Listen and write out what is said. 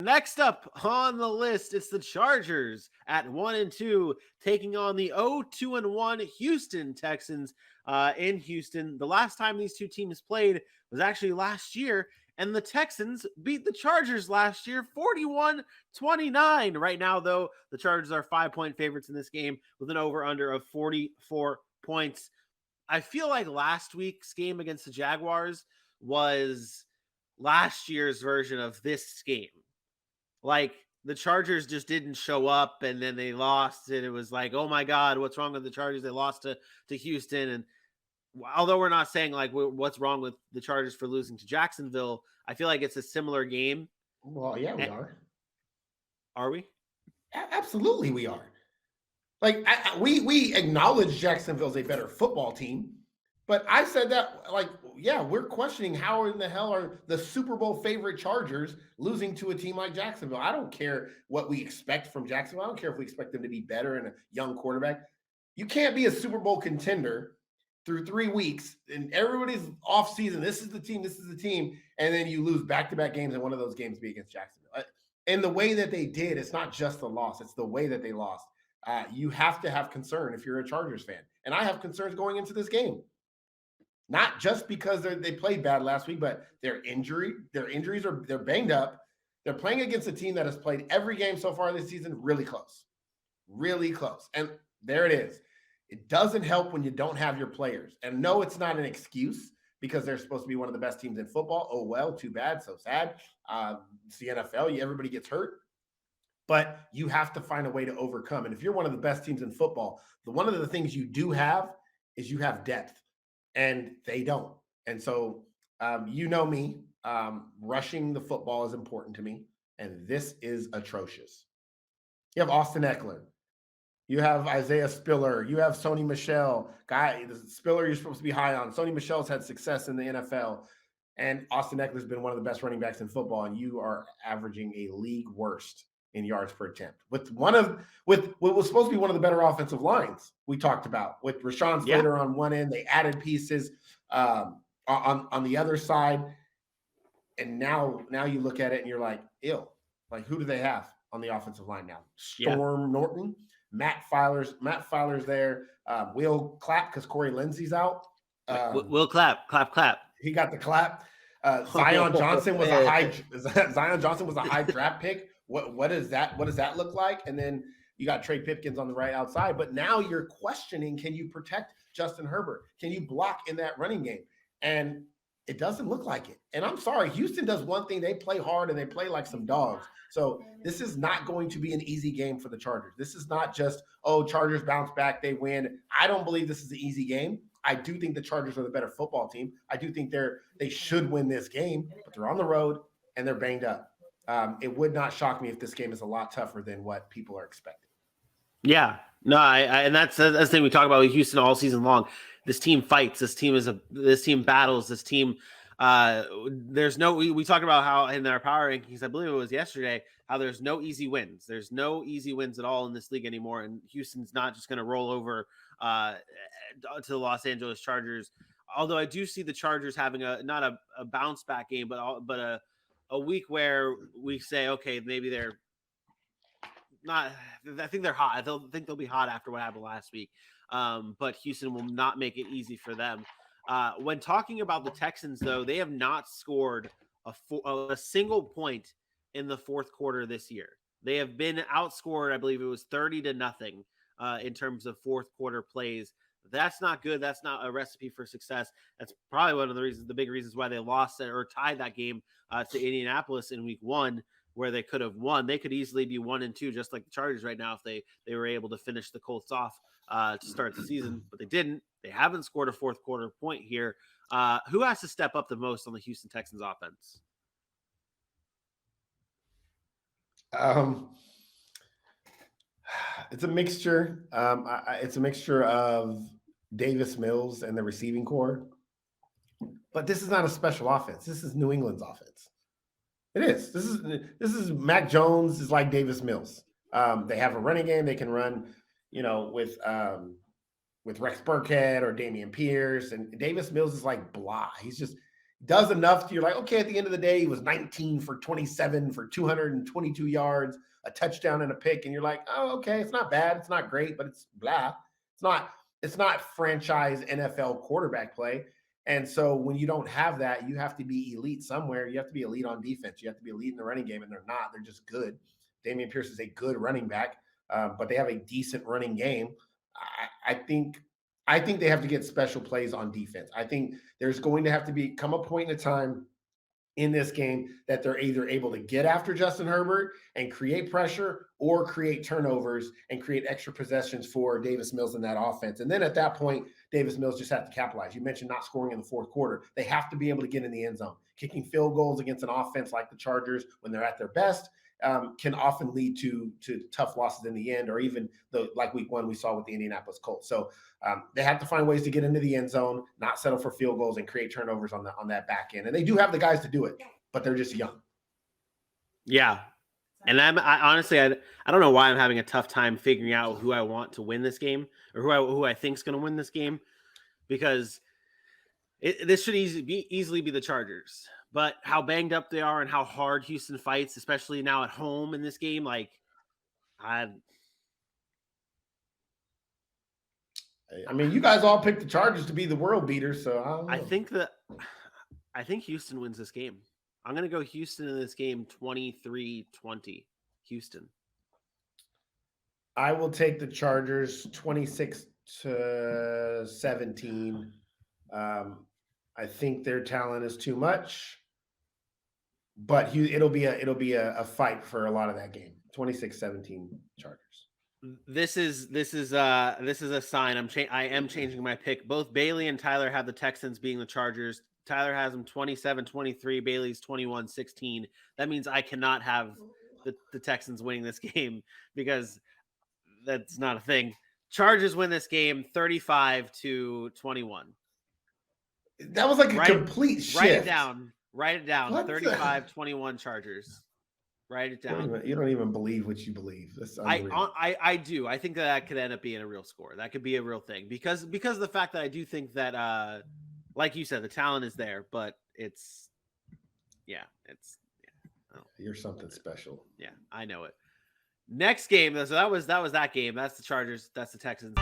Next up on the list, it's the Chargers at 1-2, taking on the 0-2-1 Houston Texans in Houston. The last time these two teams played was actually last year, and the Texans beat the Chargers last year 41-29. Right now, though, the Chargers are 5-point favorites in this game with an over-under of 44 points. I feel like last week's game against the Jaguars was last year's version of this game. Like, the Chargers just didn't show up, and then they lost, and it was like, oh my God, what's wrong with the Chargers? They lost to Houston. And although we're not saying like what's wrong with the Chargers for losing to Jacksonville, I feel like it's a similar game. Well, yeah, we are. Are we? Absolutely, we are. Like we acknowledge Jacksonville's a better football team, but I said that like, yeah, we're questioning how in the hell are the Super Bowl favorite Chargers losing to a team like Jacksonville. I don't care what we expect from Jacksonville. I don't care if we expect them to be better and a young quarterback. You can't be a Super Bowl contender through 3 weeks and everybody's off season. This is the team, and then you lose back-to-back games, and one of those games be against Jacksonville. And the way that they did, it's not just the loss; it's the way that they lost. You have to have concern if you're a Chargers fan. And I have concerns going into this game. Not just because they played bad last week, but their injuries are they're banged up. They're playing against a team that has played every game so far this season really close. Really close. And there it is. It doesn't help when you don't have your players. And no, it's not an excuse because they're supposed to be one of the best teams in football. Oh, well, too bad. So sad. It's the NFL. Everybody gets hurt. But you have to find a way to overcome. And if you're one of the best teams in football, one of the things you do have is you have depth, and they don't. And so, you know me, rushing the football is important to me, and this is atrocious. You have Austin Eckler. You have Isaiah Spiller. You have Sony Michel. Spiller you're supposed to be high on. Sony Michel's had success in the NFL. And Austin Eckler's been one of the best running backs in football, and you are averaging a league worst in yards per attempt with what was supposed to be one of the better offensive lines we talked about with Rashawn Slater on one end. They added pieces on the other side, and now you look at it and you're like, ew. Like, who do they have on the offensive line now? Storm Norton, Matt Filer's there. Will Clapp because Corey Lindsey's out. Will Clapp. He got the clap. Zion Johnson was a high draft pick. What does that look like? And then you got Trey Pipkins on the right outside. But now you're questioning, can you protect Justin Herbert? Can you block in that running game? And it doesn't look like it. And I'm sorry, Houston does one thing. They play hard and they play like some dogs. So this is not going to be an easy game for the Chargers. This is not just, Chargers bounce back, they win. I don't believe this is an easy game. I do think the Chargers are the better football team. I do think they should win this game, but they're on the road and they're banged up. It would not shock me if this game is a lot tougher than what people are expecting. Yeah, no, and that's the thing we talk about with Houston all season long. This team fights. This team battles. This team. There's no. We talked about how in our power rankings, I believe it was yesterday, how there's no easy wins. There's no easy wins at all in this league anymore, and Houston's not just going to roll over to the Los Angeles Chargers. Although I do see the Chargers having not a bounce back game, but a week where we say, okay, maybe they're not. I think they're hot. I think they'll be hot after what happened last week. But Houston will not make it easy for them. When talking about the Texans, though, they have not scored a single point in the fourth quarter this year. They have been outscored, I believe it was 30-0 in terms of fourth quarter plays. That's not good. That's not a recipe for success. That's probably one of the big reasons why they lost or tied that game to Indianapolis in week 1, where they could have won. They could easily be 1-2, just like the Chargers right now, if they were able to finish the Colts off to start the season, but they didn't. They haven't scored a fourth quarter point here. Who has to step up the most on the Houston Texans offense? It's a mixture. It's a mixture of Davis Mills and the receiving core. But this is not a special offense. This is New England's offense. It is. This is Mac Jones is like Davis Mills. They have a running game they can run, with Rex Burkhead or Damian Pierce, and Davis Mills is like blah. does enough, you're like, okay, at the end of the day, he was 19 for 27 for 222 yards, a touchdown and a pick, and you're like, oh, okay, it's not bad, it's not great, but it's blah. It's not franchise NFL quarterback play. And so when you don't have that, you have to be elite somewhere. You have to be elite on defense. You have to be elite in the running game, and they're not. They're just good. Dameon Pierce is a good running back, but they have a decent running game. I think they have to get special plays on defense. I think there's going to have to come a point in time in this game that they're either able to get after Justin Herbert and create pressure or create turnovers and create extra possessions for Davis Mills in that offense. And then at that point, Davis Mills just have to capitalize. You mentioned not scoring in the fourth quarter. They have to be able to get in the end zone. Kicking field goals against an offense like the Chargers when they're at their best can often lead to tough losses in the end, or even like week 1 we saw with the Indianapolis Colts. So they have to find ways to get into the end zone, not settle for field goals, and create turnovers on that back end. And they do have the guys to do it, but they're just young. Yeah. And I honestly, I don't know why I'm having a tough time figuring out who I want to win this game, or who I think is going to win this game, because this should easily be the Chargers. But how banged up they are and how hard Houston fights, especially now at home in this game, like I mean, you guys all picked the Chargers to be the world beaters, so I don't know. I think Houston wins this game. I'm going to go Houston in this game 23-20. Houston. I will take the Chargers 26-17. I think their talent is too much, but it'll be a fight for a lot of that game. 26-17 Chargers. This is a sign. I am changing my pick. Both Bailey and Tyler have the Texans being the Chargers. Tyler has them 27-23. Bailey's 21-16. That means I cannot have the Texans winning this game, because that's not a thing. Chargers win this game 35-21. That was like a complete shift. Write it down. 35-21 Chargers. Write it down. You don't even believe what you believe. That's unreal. I do. I think that could end up being a real score. That could be a real thing, because of the fact that I do think that, like you said, the talent is there, but you're something special. Yeah, I know it. Next game. So that was that game. That's the Chargers. That's the Texans.